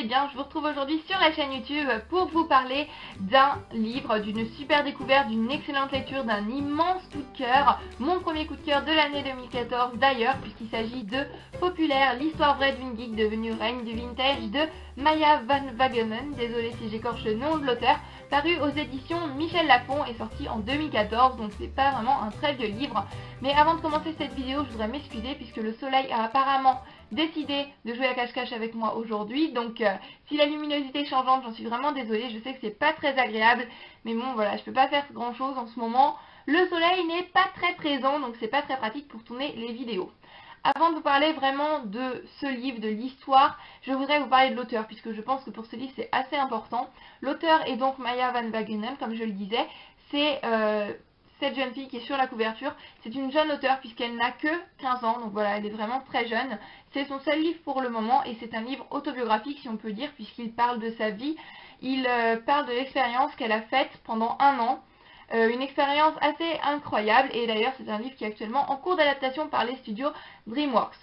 allez bien. Je vous retrouve aujourd'hui sur la chaîne YouTube pour vous parler d'un livre, d'une super découverte, d'une excellente lecture, d'un immense coup de cœur. Mon premier coup de cœur de l'année 2014 d'ailleurs, puisqu'il s'agit de Populaire, l'histoire vraie d'une geek devenue reine du vintage de Maya Van Wagenen, désolée si j'écorche le nom de l'auteur, paru aux éditions Michel Lafon et sorti en 2014, donc c'est pas vraiment un très vieux livre. Mais avant de commencer cette vidéo, je voudrais m'excuser puisque le soleil a apparemment décidé de jouer à cache-cache avec moi aujourd'hui, donc si la luminosité est changeante, j'en suis vraiment désolée, je sais que c'est pas très agréable, mais bon voilà, je peux pas faire grand chose en ce moment, le soleil n'est pas très présent, donc c'est pas très pratique pour tourner les vidéos. Avant de vous parler vraiment de ce livre, de l'histoire, je voudrais vous parler de l'auteur, puisque je pense que pour ce livre c'est assez important. L'auteur est donc Maya Van Wagenen, comme je le disais, c'est cette jeune fille qui est sur la couverture. C'est une jeune auteure puisqu'elle n'a que 15 ans, donc voilà, elle est vraiment très jeune. C'est son seul livre pour le moment et c'est un livre autobiographique si on peut dire, puisqu'il parle de sa vie. Il parle de l'expérience qu'elle a faite pendant un an. Une expérience assez incroyable et d'ailleurs c'est un livre qui est actuellement en cours d'adaptation par les studios DreamWorks.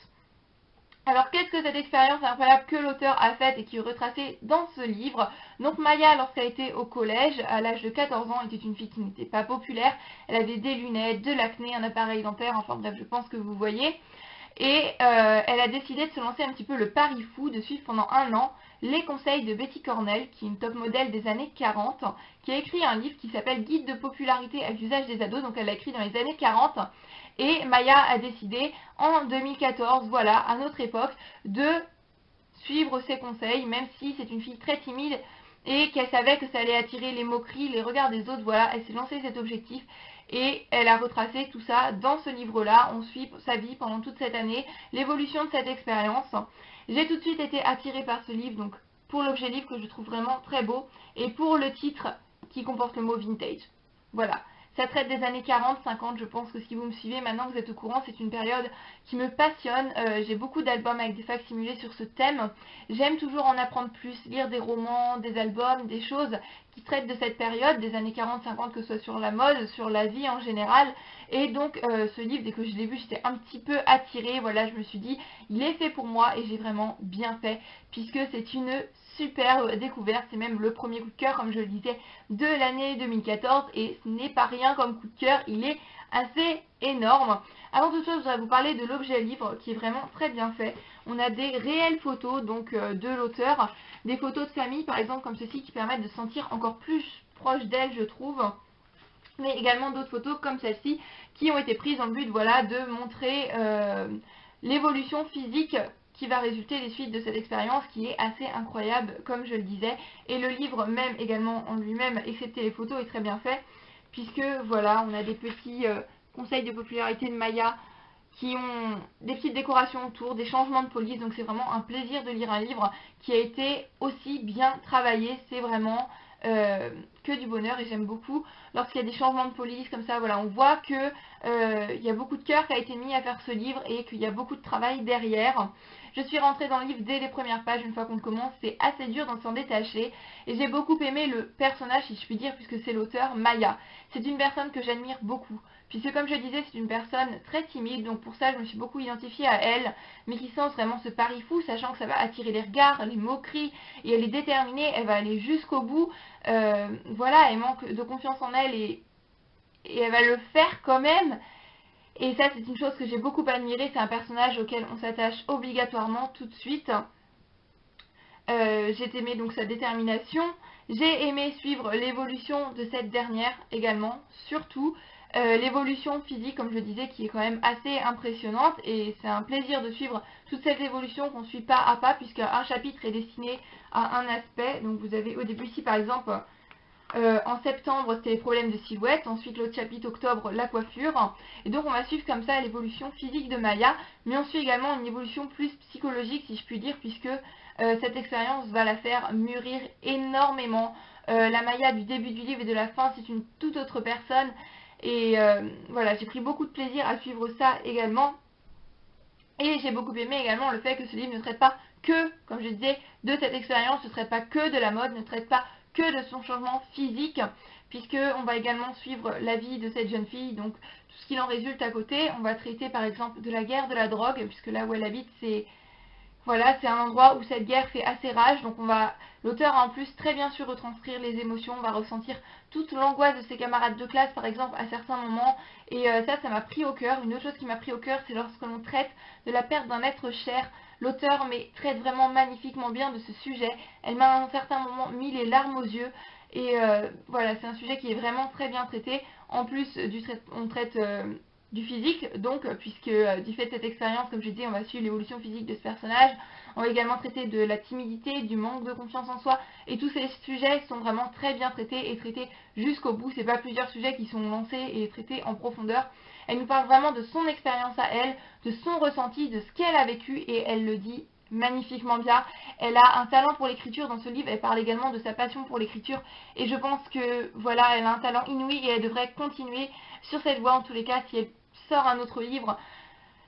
Alors qu'est-ce que cette expérience incroyable que l'auteur a faite et qui est retracée dans ce livre? Donc Maya, lorsqu'elle était au collège, à l'âge de 14 ans, était une fille qui n'était pas populaire. Elle avait des lunettes, de l'acné, un appareil dentaire, enfin bref, je pense que vous voyez. Et elle a décidé de se lancer un petit peu le pari fou, de suivre pendant un an les conseils de Betty Cornell, qui est une top modèle des années 40, qui a écrit un livre qui s'appelle Guide de popularité à l'usage des ados, donc elle l'a écrit dans les années 40, et Maya a décidé en 2014, voilà, à notre époque, de suivre ses conseils, même si c'est une fille très timide et qu'elle savait que ça allait attirer les moqueries, les regards des autres, voilà, elle s'est lancée cet objectif et elle a retracé tout ça dans ce livre-là. On suit sa vie pendant toute cette année, l'évolution de cette expérience. J'ai tout de suite été attirée par ce livre, donc pour l'objet livre que je trouve vraiment très beau, et pour le titre qui comporte le mot vintage. Voilà. Ça traite des années 40, 50, je pense que si vous me suivez maintenant, vous êtes au courant, c'est une période qui me passionne. J'ai beaucoup d'albums avec des facsimilés sur ce thème. J'aime toujours en apprendre plus, lire des romans, des albums, des choses qui traitent de cette période, des années 40, 50, que ce soit sur la mode, sur la vie en général. Et donc ce livre, dès que je l'ai vu, j'étais un petit peu attirée. Voilà, je me suis dit, il est fait pour moi et j'ai vraiment bien fait, puisque c'est une super découverte, c'est même le premier coup de cœur, comme je le disais, de l'année 2014 et ce n'est pas rien comme coup de cœur, il est assez énorme. Avant toute chose, je voudrais vous parler de l'objet livre qui est vraiment très bien fait. On a des réelles photos donc de l'auteur, des photos de famille par exemple comme ceci qui permettent de se sentir encore plus proche d'elle, je trouve, mais également d'autres photos comme celle-ci qui ont été prises dans le but, voilà, de montrer l'évolution physique qui va résulter des suites de cette expérience qui est assez incroyable comme je le disais, et le livre même également en lui-même, excepté les photos, est très bien fait puisque voilà, on a des petits conseils de popularité de Maya qui ont des petites décorations autour, des changements de police, donc c'est vraiment un plaisir de lire un livre qui a été aussi bien travaillé, c'est vraiment que du bonheur et j'aime beaucoup lorsqu'il y a des changements de police comme ça, voilà, on voit que il y a beaucoup de cœur qui a été mis à faire ce livre et qu'il y a beaucoup de travail derrière. Je suis rentrée dans le livre dès les premières pages, une fois qu'on commence, c'est assez dur d'en s'en détacher et j'ai beaucoup aimé le personnage, si je puis dire, puisque c'est l'auteur, Maya. C'est une personne que j'admire beaucoup, puisque comme je disais, c'est une personne très timide, donc pour ça je me suis beaucoup identifiée à elle, mais qui sent vraiment ce pari fou, sachant que ça va attirer les regards, les moqueries, et elle est déterminée, elle va aller jusqu'au bout, voilà, elle manque de confiance en elle et elle va le faire quand même. Et ça, c'est une chose que j'ai beaucoup admirée, c'est un personnage auquel on s'attache obligatoirement tout de suite. J'ai aimé donc sa détermination, j'ai aimé suivre l'évolution de cette dernière également, surtout l'évolution physique, comme je le disais, qui est quand même assez impressionnante, et c'est un plaisir de suivre toute cette évolution qu'on suit pas à pas, puisqu'un chapitre est destiné à un aspect. Donc vous avez au début ici par exemple, en septembre c'était les problèmes de silhouette, ensuite l'autre chapitre octobre la coiffure, et donc on va suivre comme ça l'évolution physique de Maya, mais on suit également une évolution plus psychologique si je puis dire, puisque cette expérience va la faire mûrir énormément. La Maya du début du livre et de la fin, c'est une toute autre personne, et voilà, j'ai pris beaucoup de plaisir à suivre ça également. Et j'ai beaucoup aimé également le fait que ce livre ne traite pas que, comme je disais, de cette expérience, ne traite pas que de la mode, ne traite pas que de son changement physique, puisqu'on va également suivre la vie de cette jeune fille, donc tout ce qu'il en résulte à côté. On va traiter par exemple de la guerre de la drogue, puisque là où elle habite, c'est Voilà, c'est un endroit où cette guerre fait assez rage, donc l'auteur a en plus très bien su retranscrire les émotions, on va ressentir toute l'angoisse de ses camarades de classe par exemple à certains moments, et ça m'a pris au cœur. Une autre chose qui m'a pris au cœur, c'est lorsque l'on traite de la perte d'un être cher. L'auteur traite vraiment magnifiquement bien de ce sujet. Elle m'a à un certain moment mis les larmes aux yeux, et voilà, c'est un sujet qui est vraiment très bien traité. En plus, on traite du physique, donc, puisque du fait de cette expérience, comme je dis, on va suivre l'évolution physique de ce personnage. On va également traiter de la timidité, du manque de confiance en soi, et tous ces sujets sont vraiment très bien traités et traités jusqu'au bout. C'est pas plusieurs sujets qui sont lancés et traités en profondeur. Elle nous parle vraiment de son expérience à elle, de son ressenti, de ce qu'elle a vécu, et elle le dit magnifiquement bien. Elle a un talent pour l'écriture dans ce livre. Elle parle également de sa passion pour l'écriture, et je pense que voilà, elle a un talent inouï et elle devrait continuer sur cette voie. En tous les cas, si elle sort un autre livre,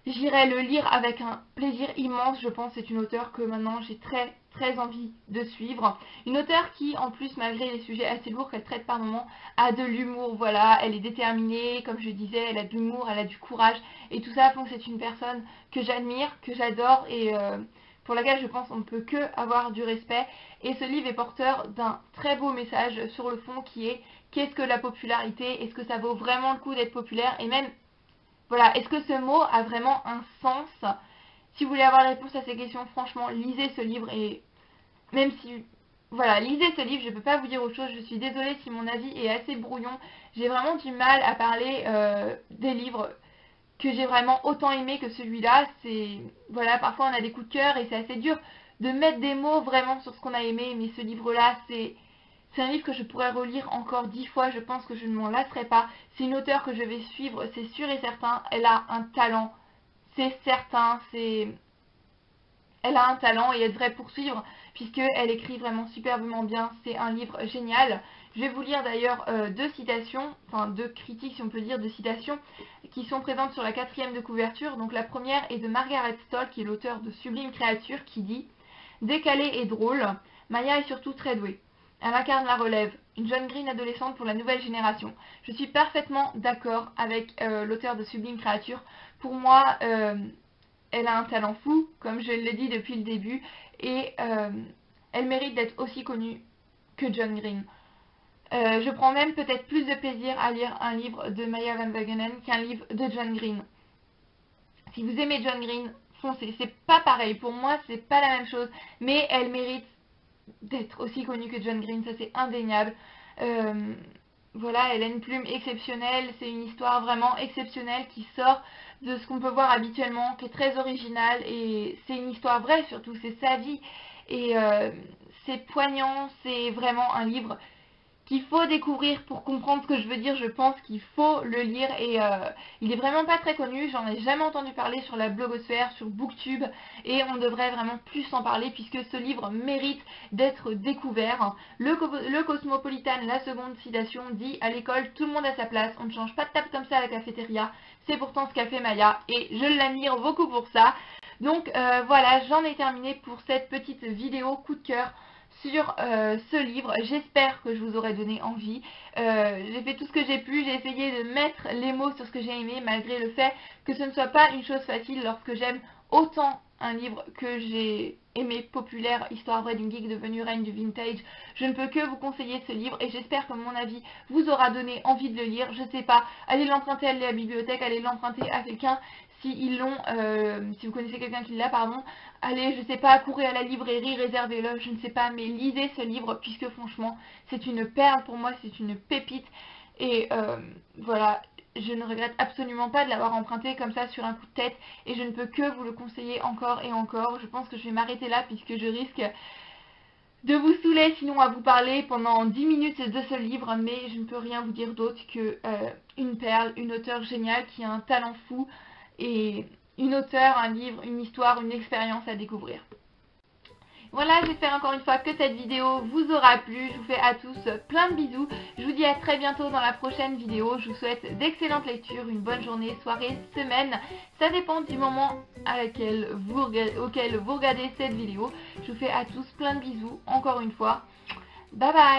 j'irai le lire avec un plaisir immense. Je pense que c'est une auteure que maintenant j'ai très envie de suivre. Une auteure qui, en plus, malgré les sujets assez lourds qu'elle traite par moments, a de l'humour. Voilà, elle est déterminée, comme je disais, elle a de l'humour, elle a du courage, et tout ça font que c'est une personne que j'admire, que j'adore, et pour laquelle je pense on ne peut que avoir du respect. Et ce livre est porteur d'un très beau message sur le fond qui est: qu'est-ce que la popularité? Est-ce que ça vaut vraiment le coup d'être populaire? Et même, voilà, est-ce que ce mot a vraiment un sens? Si vous voulez avoir la réponse à ces questions, franchement, lisez ce livre. Et même si, voilà, lisez ce livre, je ne peux pas vous dire autre chose. Je suis désolée si mon avis est assez brouillon. J'ai vraiment du mal à parler des livres que j'ai vraiment autant aimé que celui-là. Voilà, parfois on a des coups de cœur et c'est assez dur de mettre des mots vraiment sur ce qu'on a aimé, mais ce livre-là, c'est un livre que je pourrais relire encore 10 fois, je pense que je ne m'en lasserai pas. C'est une auteure que je vais suivre, c'est sûr et certain. Elle a un talent, c'est certain, elle a un talent et elle devrait poursuivre, puisqu'elle écrit vraiment superbement bien. C'est un livre génial. Je vais vous lire d'ailleurs deux citations, enfin deux critiques si on peut dire, de citations, qui sont présentes sur la 4e de couverture. Donc la première est de Margaret Stoll, qui est l'auteure de Sublime Créature, qui dit: décalée et drôle, Maya est surtout très douée. Elle incarne la relève, une jeune Green adolescente pour la nouvelle génération. Je suis parfaitement d'accord avec l'auteur de Sublime Créature. Pour moi, elle a un talent fou, comme je l'ai dit depuis le début, et elle mérite d'être aussi connue que John Green. Je prends même peut-être plus de plaisir à lire un livre de Maya Van Wagenen qu'un livre de John Green. Si vous aimez John Green, foncez. C'est pas pareil, pour moi c'est pas la même chose, mais elle mérite d'être aussi connue que John Green, ça c'est indéniable. Voilà, elle a une plume exceptionnelle, c'est une histoire vraiment exceptionnelle qui sort de ce qu'on peut voir habituellement, qui est très originale, et c'est une histoire vraie surtout, c'est sa vie, et c'est poignant, c'est vraiment un livre qu'il faut découvrir pour comprendre ce que je veux dire. Je pense qu'il faut le lire, et il est vraiment pas très connu, j'en ai jamais entendu parler sur la blogosphère, sur Booktube, et on devrait vraiment plus en parler puisque ce livre mérite d'être découvert. Le Cosmopolitan, la seconde citation, dit: à l'école tout le monde a sa place, on ne change pas de table comme ça à la cafétéria, c'est pourtant ce qu'a fait Maya, et je l'admire beaucoup pour ça. Donc voilà, j'en ai terminé pour cette petite vidéo coup de cœur sur ce livre. J'espère que je vous aurai donné envie. J'ai fait tout ce que j'ai pu, j'ai essayé de mettre les mots sur ce que j'ai aimé, malgré le fait que ce ne soit pas une chose facile lorsque j'aime autant un livre que j'ai aimé, populaire, histoire vraie d'une geek devenue reine du vintage. Je ne peux que vous conseiller ce livre, et j'espère que mon avis vous aura donné envie de le lire. Je sais pas, allez l'emprunter à la bibliothèque, allez l'emprunter à quelqu'un si vous connaissez quelqu'un qui l'a, pardon. Allez, je sais pas, courez à la librairie, réservez-le, je ne sais pas, mais lisez ce livre puisque franchement c'est une perle pour moi, c'est une pépite, et voilà, je ne regrette absolument pas de l'avoir emprunté comme ça sur un coup de tête, et je ne peux que vous le conseiller encore et encore. Je pense que je vais m'arrêter là puisque je risque de vous saouler sinon à vous parler pendant 10 minutes de ce livre, mais je ne peux rien vous dire d'autre que une perle, une auteure géniale qui a un talent fou, et une auteure, un livre, une histoire, une expérience à découvrir. Voilà, j'espère encore une fois que cette vidéo vous aura plu. Je vous fais à tous plein de bisous. Je vous dis à très bientôt dans la prochaine vidéo. Je vous souhaite d'excellentes lectures, une bonne journée, soirée, semaine. Ça dépend du moment auquel vous regardez cette vidéo. Je vous fais à tous plein de bisous encore une fois. Bye bye!